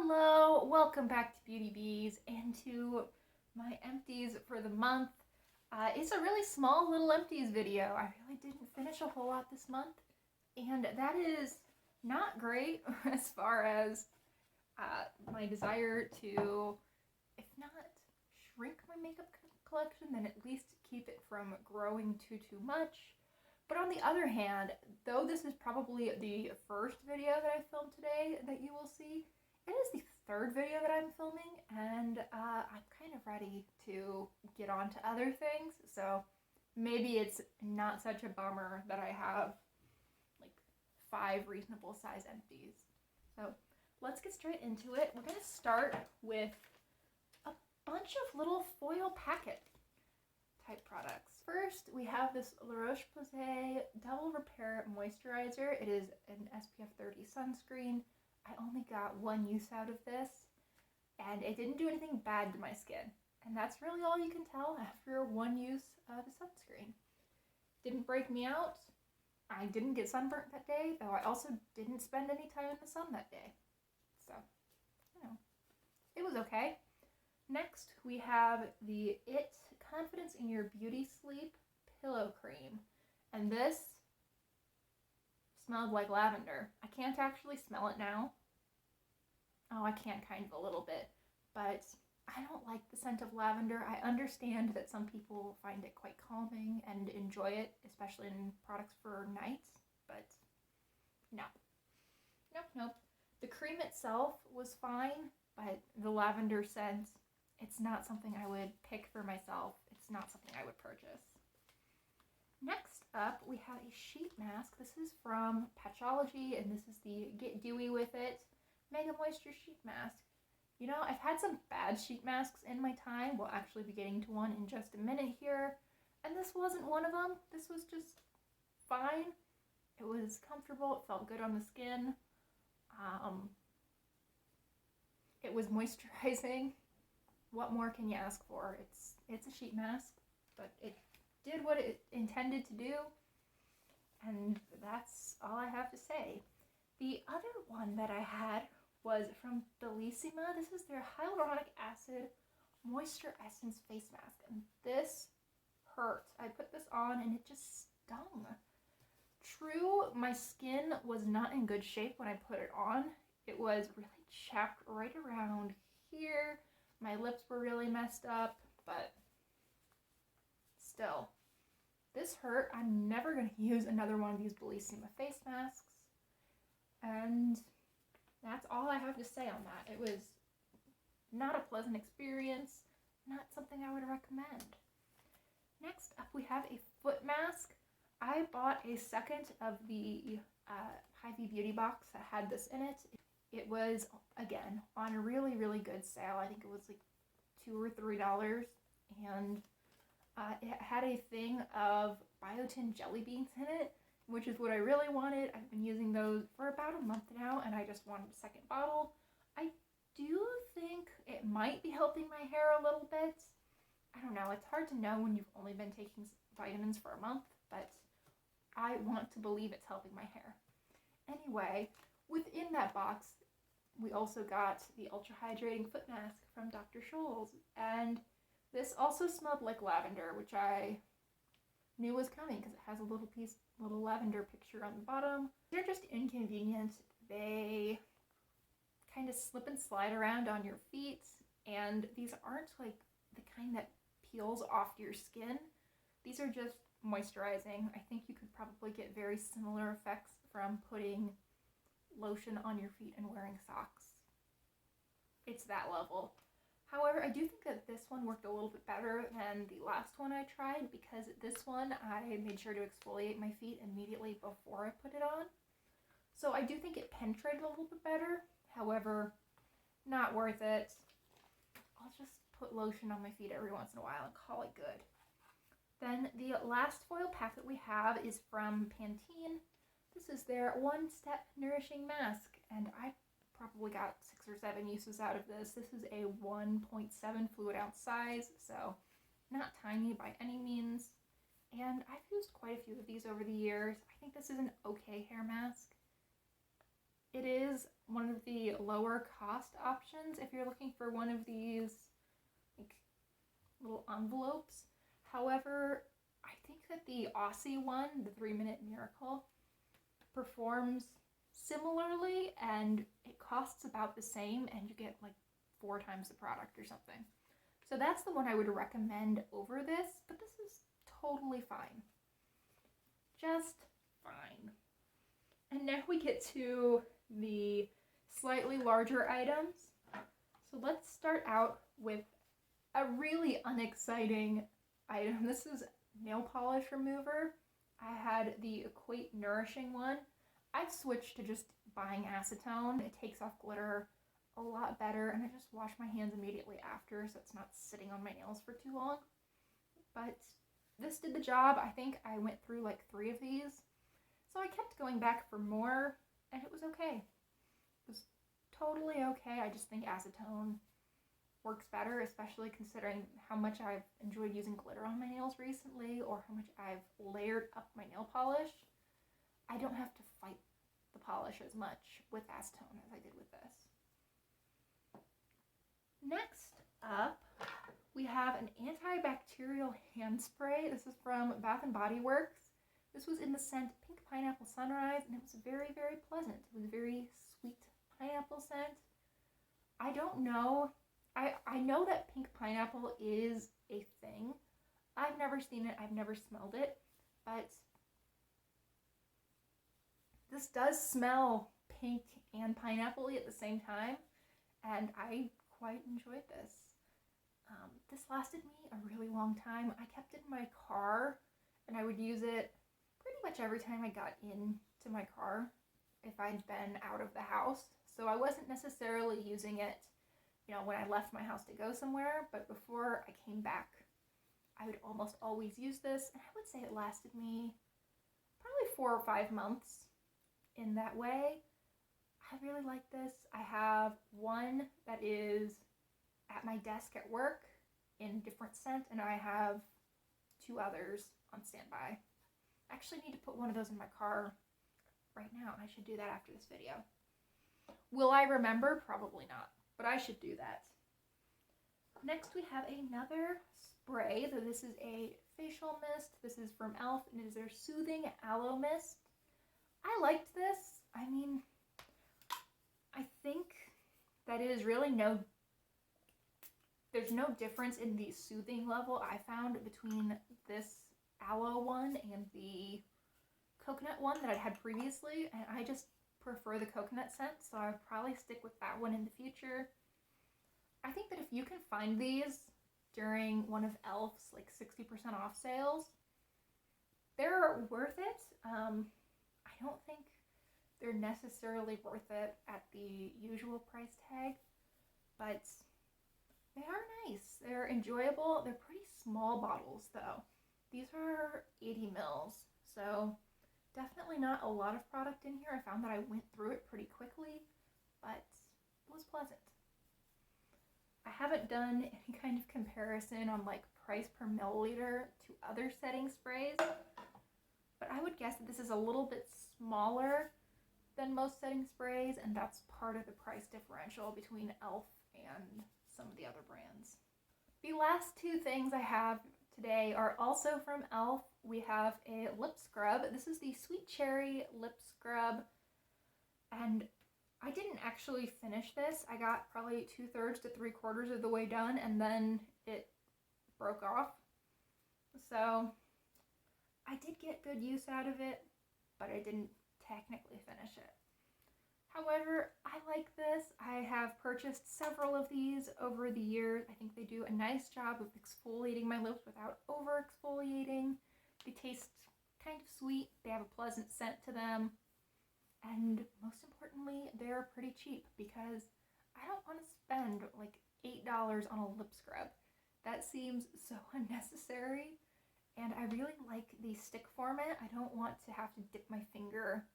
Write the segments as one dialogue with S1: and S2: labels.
S1: Hello, welcome back to Beauty Bees and to my empties for the month. It's a really small little empties video. I really didn't finish a whole lot this month, and that is not great as far as my desire to, if not shrink my makeup collection, then at least keep it from growing too much. But on the other hand, though this is probably the first video that I filmed today that you will see, it is the third video that I'm filming, and I'm kind of ready to get on to other things, so maybe it's not such a bummer that I have like 5 reasonable size empties. So let's get straight into it. We're going to start with a bunch of little foil packet type products. First, we have this La Roche-Posay Double Repair Moisturizer. It is an SPF 30 sunscreen. I only got one use out of this, and it didn't do anything bad to my skin. And that's really all you can tell after one use of a sunscreen. Didn't break me out. I didn't get sunburnt that day, though I also didn't spend any time in the sun that day. So, it was okay. Next, we have the IT Confidence in Your Beauty Sleep Pillow Cream. And this smelled like lavender. I can't actually smell it now. Oh, I can kind of a little bit, but I don't like the scent of lavender. I understand that some people find it quite calming and enjoy it, especially in products for nights, but no. Nope. The cream itself was fine, but the lavender scent, it's not something I would pick for myself. It's not something I would purchase. Next up, we have a sheet mask. This is from Patchology, and this is the Get Dewy With It Mega Moisture Sheet Mask. You know, I've had some bad sheet masks in my time. We'll actually be getting to one in just a minute here. And this wasn't one of them. This was just fine. It was comfortable. It felt good on the skin. It was moisturizing. What more can you ask for? It's a sheet mask, but it did what it intended to do, and that's all I have to say. The other one that I had was from Bellissima. This is their Hyaluronic Acid Moisture Essence Face Mask, and this hurt. I put this on and it just stung. True, my skin was not in good shape when I put it on. It was really chapped right around here. My lips were really messed up, but still, this hurt. I'm never going to use another one of these Bellissima face masks, and that's all I have to say on that. It was not a pleasant experience, not something I would recommend. Next up, we have a foot mask. I bought a second of the Hy-Vee Beauty box that had this in it. It was, again, on a really good sale. I think it was like $2 or $3, and it had a thing of biotin jelly beans in it, which is what I really wanted. I've been using those for about a month now, and I just wanted a second bottle. I do think it might be helping my hair a little bit. I don't know. It's hard to know when you've only been taking vitamins for a month, but I want to believe it's helping my hair. Anyway, within that box, we also got the Ultra Hydrating Foot Mask from Dr. Scholl's, and this also smelled like lavender, which I knew was coming because it has a little lavender picture on the bottom. They're just inconvenient. They kind of slip and slide around on your feet, and these aren't like the kind that peels off your skin. These are just moisturizing. I think you could probably get very similar effects from putting lotion on your feet and wearing socks. It's that level. However, I do think that this one worked a little bit better than the last one I tried, because this one I made sure to exfoliate my feet immediately before I put it on. So I do think it penetrated a little bit better. However, not worth it. I'll just put lotion on my feet every once in a while and call it good. Then the last foil packet we have is from Pantene. This is their One Step Nourishing Mask, and I probably got 6 or 7 uses out of this. This is a 1.7 fluid ounce size, so not tiny by any means. And I've used quite a few of these over the years. I think this is an okay hair mask. It is one of the lower cost options if you're looking for one of these like little envelopes. However, I think that the Aussie one, the 3-Minute Miracle, performs similarly, and it costs about the same, and you get like 4 times the product or something. So that's the one I would recommend over this, but this is totally fine. Just fine. And now we get to the slightly larger items. So let's start out with a really unexciting item. This is nail polish remover. I had the Equate Nourishing one. I've switched to just buying acetone. It takes off glitter a lot better, and I just wash my hands immediately after so it's not sitting on my nails for too long. But this did the job. I think I went through like 3 of these. So I kept going back for more, and it was okay. It was totally okay. I just think acetone works better, especially considering how much I've enjoyed using glitter on my nails recently, or how much I've layered up my nail polish. I don't have to fight the polish as much with acetone as I did with this. Next up, we have an antibacterial hand spray. This is from Bath & Body Works. This was in the scent Pink Pineapple Sunrise, and it was very, very pleasant. It was a very sweet pineapple scent. I don't know. I know that pink pineapple is a thing. I've never seen it. I've never smelled it. But this does smell pink and pineapple-y at the same time, and I quite enjoyed this. This lasted me a really long time. I kept it in my car, and I would use it pretty much every time I got into my car if I'd been out of the house. So I wasn't necessarily using it, when I left my house to go somewhere, but before I came back, I would almost always use this, and I would say it lasted me probably 4 or 5 months in that way. I really like this. I have one that is at my desk at work in different scent, and I have 2 others on standby. I actually need to put one of those in my car right now, and I should do that after this video. Will I remember? Probably not, but I should do that. Next, we have another spray. So this is a facial mist. This is from e.l.f., and it is their Soothing Aloe Mist. I liked this. I mean, I think that it is really there's no difference in the soothing level I found between this aloe one and the coconut one that I'd had previously, and I just prefer the coconut scent, so I'll probably stick with that one in the future. I think that if you can find these during one of e.l.f.'s like 60% off sales, they're worth it. I don't think they're necessarily worth it at the usual price tag, but they are nice. They're enjoyable. They're pretty small bottles though. These are 80 mils, so definitely not a lot of product in here. I found that I went through it pretty quickly, but it was pleasant. I haven't done any kind of comparison on like price per milliliter to other setting sprays, but I would guess that this is a little bit smaller than most setting sprays, and that's part of the price differential between e.l.f. and some of the other brands. The last 2 things I have today are also from e.l.f. We have a lip scrub. This is the Sweet Cherry Lip Scrub, and I didn't actually finish this. I got probably 2/3 to 3/4 of the way done, and then it broke off. So I did get good use out of it, but I didn't technically finish it. However, I like this. I have purchased several of these over the years. I think they do a nice job of exfoliating my lips without over exfoliating. They taste kind of sweet. They have a pleasant scent to them. And most importantly, they're pretty cheap because I don't want to spend like $8 on a lip scrub. That seems so unnecessary. And I really like the stick format. I don't want to have to dip my finger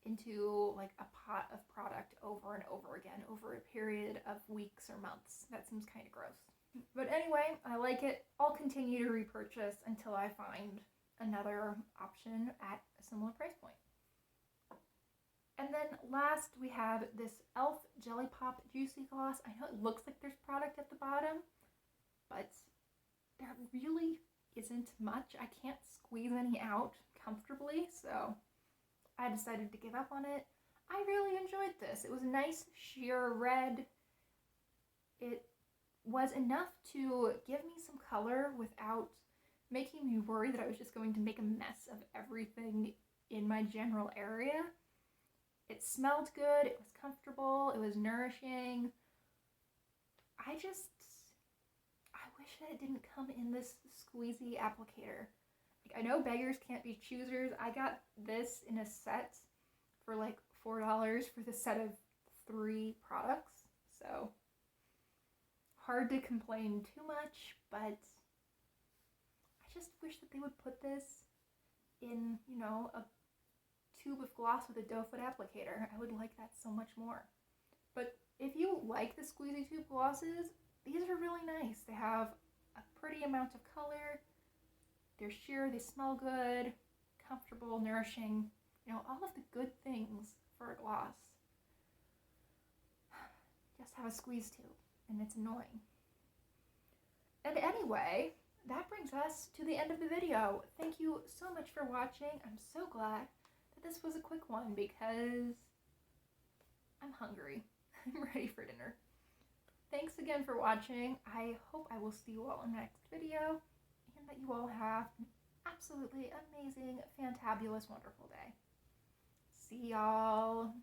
S1: into like a pot of product over and over again over a period of weeks or months. That seems kind of gross. But anyway, I like it. I'll continue to repurchase until I find another option at a similar price point. And then last we have this e.l.f. Jelly Pop Juicy Gloss. I know it looks like there's product at the bottom, but there really isn't much. I can't squeeze any out comfortably, so I decided to give up on it. I really enjoyed this. It was a nice sheer red. It was enough to give me some color without making me worry that I was just going to make a mess of everything in my general area. It smelled good, it was comfortable, it was nourishing. I wish that it didn't come in this squeezy applicator. Like, I know beggars can't be choosers. I got this in a set for like $4 for the set of 3 products. So, hard to complain too much, but I just wish that they would put this in, you know, a tube of gloss with a doe foot applicator. I would like that so much more. But if you like the squeezy tube glosses, these are really nice. They have a pretty amount of color. They're sheer, they smell good, comfortable, nourishing, you know, all of the good things for a gloss. Just have a squeeze tube, and it's annoying. And anyway, that brings us to the end of the video. Thank you so much for watching. I'm so glad that this was a quick one because I'm hungry. I'm ready for dinner. Thanks again for watching. I hope I will see you all in the next video and that you all have an absolutely amazing, fantabulous, wonderful day. See y'all.